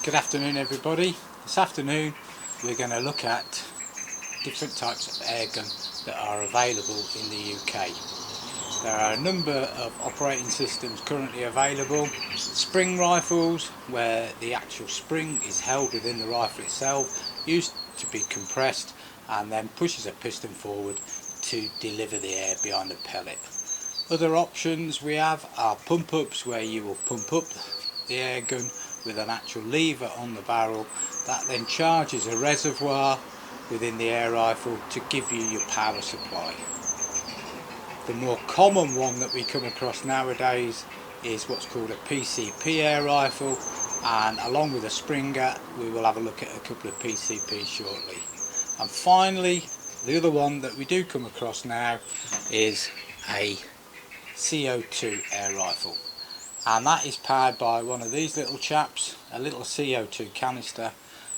Good afternoon everybody. This afternoon we're going to look at different types of airgun that are available in the UK. There are a number of operating systems currently available. Spring rifles, where the actual spring is held within the rifle itself, used to be compressed and then pushes a piston forward to deliver the air behind the pellet. Other options we have are pump ups, where you will pump up the air gun with an actual lever on the barrel that then charges a reservoir within the air rifle to give you your power supply. The more common one that we come across nowadays is what's called a PCP air rifle, and along with a Springer we will have a look at a couple of PCPs shortly. And finally, the other one that we do come across now is a CO2 air rifle, and that is powered by one of these little chaps, a little CO2 canister.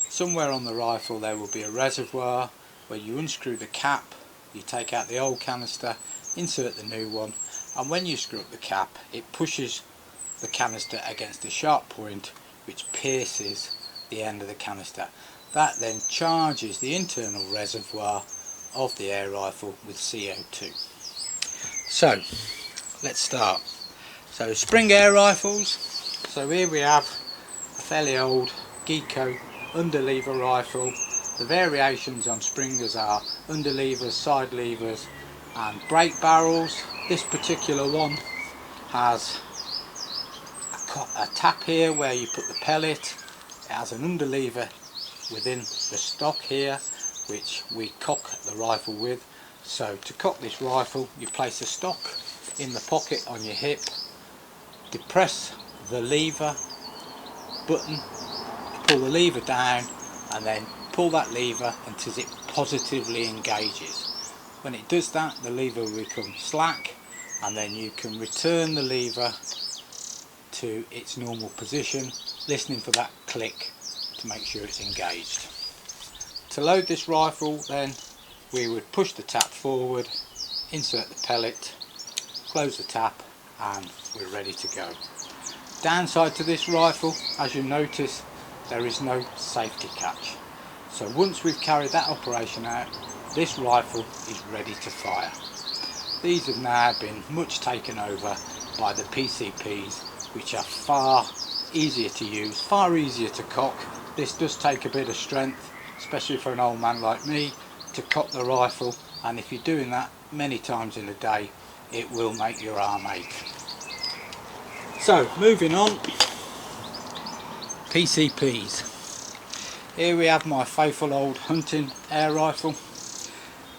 Somewhere on the rifle there will be a reservoir where you unscrew the cap, you take out the old canister, insert the new one, and when you screw up the cap it pushes the canister against a sharp point which pierces the end of the canister. That then charges the internal reservoir of the air rifle with CO2. So let's start. So spring air rifles. So here we have a fairly old Geco underlever rifle. The variations on Springers are underlevers, side levers and brake barrels. This particular one has a tap here where you put the pellet. It has an underlever within the stock here which we cock the rifle with. So to cock this rifle you place the stock in the pocket on your hip, depress the lever button, pull the lever down and then pull that lever until it positively engages. When it does that, the lever will become slack and then you can return the lever to its normal position, listening for that click to make sure it's engaged. To load this rifle then we would push the tap forward, insert the pellet, close the tap and we're ready to go. Downside to this rifle, as you notice, there is no safety catch. So once we've carried that operation out, this rifle is ready to fire. These have now been much taken over by the PCPs, which are far easier to use, far easier to cock. This does take a bit of strength, especially for an old man like me, to cock the rifle, and if you're doing that many times in a day it will make your arm ache. So moving on, PCPs. Here we have my faithful old hunting air rifle.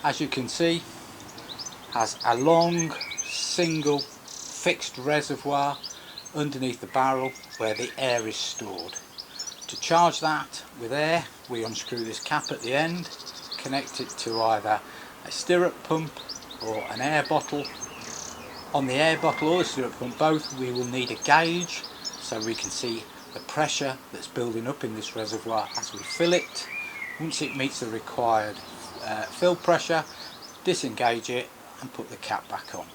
As you can see, has a long single fixed reservoir underneath the barrel where the air is stored. To charge that with air we unscrew this cap at the end, connect it to either a stirrup pump or an air bottle. On the air bottle or the stirrup pump both we will need a gauge so we can see the pressure that's building up in this reservoir as we fill it. Once it meets the required fill pressure, disengage it and put the cap back on.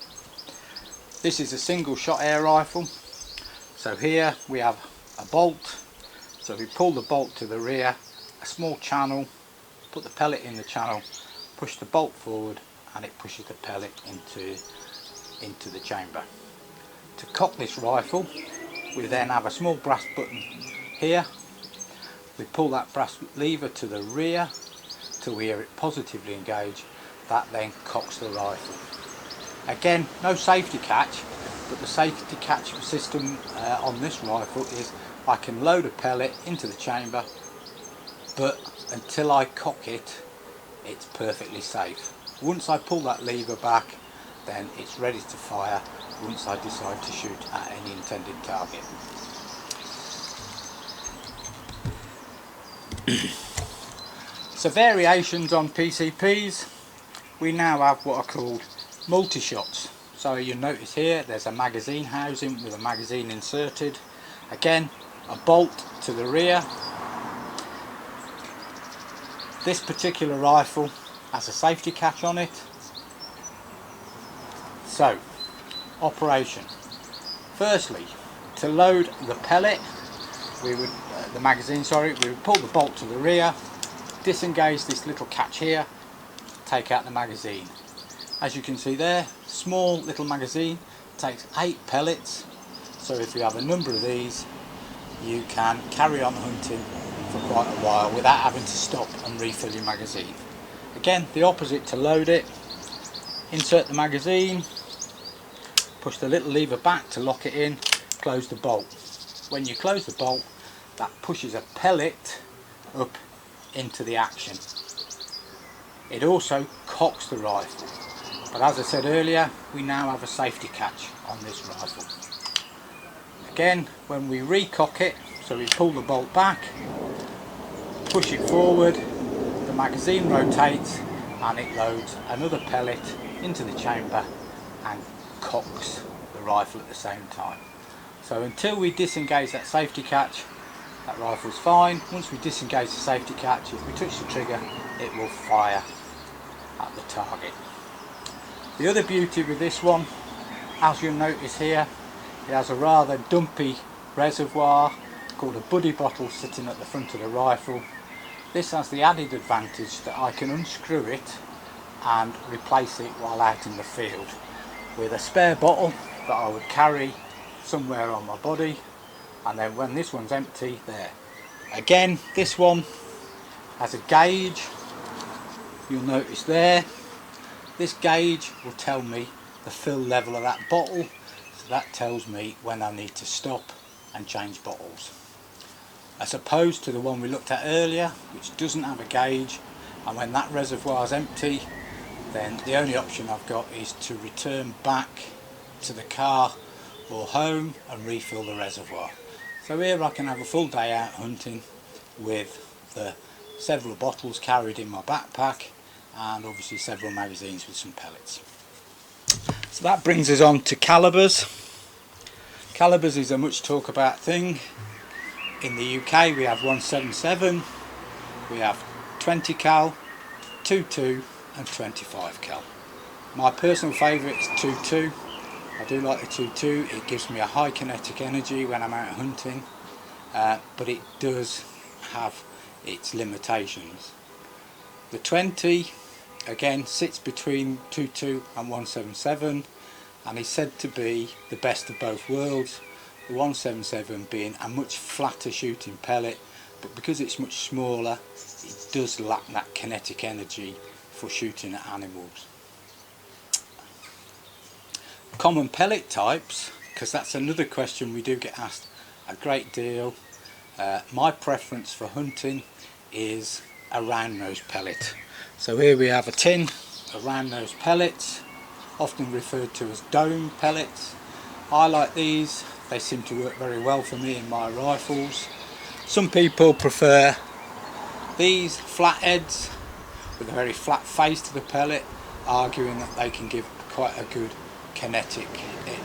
This is a single shot air rifle. So here we have a bolt, so we pull the bolt to the rear, a small channel, put the pellet in the channel, push the bolt forward and it pushes the pellet into the chamber. To cock this rifle we then have a small brass button here. We pull that brass lever to the rear till we hear it positively engage. That then cocks the rifle. Again, no safety catch, but the safety catch system on this rifle is I can load a pellet into the chamber, but until I cock it, it's perfectly safe. Once I pull that lever back, then it's ready to fire once I decide to shoot at any intended target. So variations on PCPs, we now have what are called multi-shots. So you notice here there's a magazine housing with a magazine inserted. Again, a bolt to the rear. This particular rifle has a safety catch on it. So, operation. Firstly, to load the pellet, we would the magazine, sorry, we pull the bolt to the rear, disengage this little catch here, take out the magazine. As you can see there, small little magazine, takes 8 pellets, so if you have a number of these you can carry on hunting for quite a while without having to stop and refill your magazine. Again, the opposite to load it, insert the magazine, push the little lever back to lock it in, close the bolt. When you close the bolt, that pushes a pellet up into the action. It also cocks the rifle, but as I said earlier, we now have a safety catch on this rifle. Again, when we recock it, so we pull the bolt back, push it forward, the magazine rotates and it loads another pellet into the chamber and cocks the rifle at the same time. So until we disengage that safety catch, that rifle's fine. Once we disengage the safety catch, if we touch the trigger, it will fire at the target. The other beauty with this one, as you'll notice here, it has a rather dumpy reservoir called a buddy bottle sitting at the front of the rifle. This has the added advantage that I can unscrew it and replace it while out in the field with a spare bottle that I would carry somewhere on my body, and then when this one's empty, there. Again, this one has a gauge, you'll notice there. This gauge will tell me the fill level of that bottle, so that tells me when I need to stop and change bottles. As opposed to the one we looked at earlier, which doesn't have a gauge, and when that reservoir is empty, then the only option I've got is to return back to the car or home and refill the reservoir. So here I can have a full day out hunting with the several bottles carried in my backpack and obviously several magazines with some pellets. So that brings us on to calibers. Calibers is a much talk about thing. In the UK we have 177, we have 20 cal, 22 and 25 cal. My personal favourite is 22. I do like the 22, it gives me a high kinetic energy when I'm out hunting, but it does have its limitations. The 20 again sits between 22 and 177 and is said to be the best of both worlds, the 177 being a much flatter shooting pellet, but because it's much smaller it does lack that kinetic energy for shooting at animals. Common pellet types, because that's another question we do get asked a great deal. My preference for hunting is a round nose pellet. So here we have a tin of round nose pellets, often referred to as dome pellets. I like these, they seem to work very well for me in my rifles. Some people prefer these flat heads with a very flat face to the pellet, arguing that they can give quite a good kinetic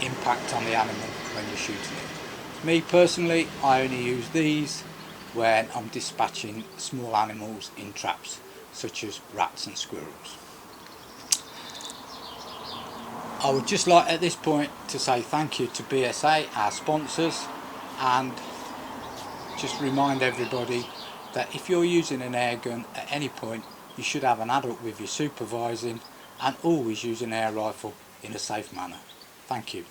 impact on the animal when you're shooting it. Me personally, I only use these when I'm dispatching small animals in traps such as rats and squirrels. I would just like at this point to say thank you to BSA, our sponsors, and just remind everybody that if you're using an air gun at any point, you should have an adult with you supervising, and always use an air rifle in a safe manner. Thank you.